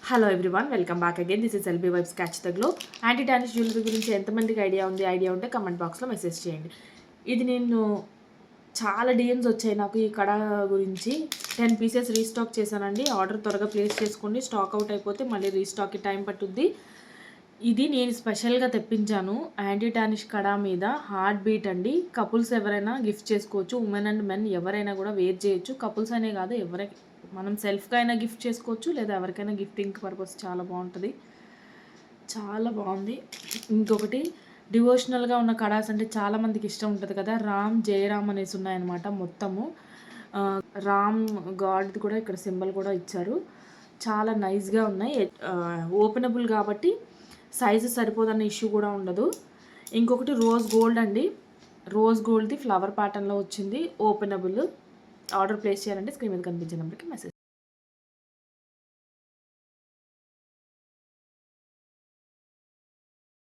Hello everyone, welcome back again. This is LB vibes catch the glow. Anti tarnish jewellery గురించి ఎంతమందికి idea ఉంటే comment బాక్స్లో message చేయండి. ఇది నేను చాలా డిఎమ్స్ వచ్చాయి నాకు ఈ కడ గురించి. 10 పీసెస్ రీస్టాక్ చేశానండి. ఆర్డర్ త్వరగా ప్లేస్ చేసుకోండి, స్టాక్ అవుట్ అయిపోతే మళ్ళీ రీస్టాక్కి టైం పట్టుద్ది. ఇది నేను స్పెషల్గా తెప్పించాను. యాంటీ టానిష్ కడా మీద హార్ట్ బీట్ అండి. కపుల్స్ ఎవరైనా గిఫ్ట్ చేసుకోవచ్చు. ఉమెన్ అండ్ మెన్ ఎవరైనా కూడా వేర్ చేయొచ్చు. కపుల్స్ అనే కాదు, ఎవరైనా మనం సెల్ఫ్గా అయినా గిఫ్ట్ చేసుకోవచ్చు, లేదా ఎవరికైనా గిఫ్టింగ్ పర్పస్ చాలా బాగుంటుంది. చాలా బాగుంది. ఇంకొకటి, డివోషనల్గా ఉన్న కడాస్ అంటే చాలామందికి ఇష్టం ఉంటుంది కదా. రామ్ జయరామ్ అనేసి ఉన్నాయన్నమాట. మొత్తము రామ్ గాడ్ది కూడా ఇక్కడ సింబల్ కూడా ఇచ్చారు. చాలా నైస్గా ఉన్నాయి. ఓపెనబుల్ కాబట్టి సైజు సరిపోదన్న ఇష్యూ కూడా ఉండదు. ఇంకొకటి రోజ్ గోల్డ్ అండి. రోజ్ గోల్డ్ది ఫ్లవర్ ప్యాటర్న్లో వచ్చింది, ఓపెనబుల్. ఆర్డర్ ప్లేస్ చేయాలంటే స్క్రీన్ మీద కనిపించే నెంబర్కి మెసేజ్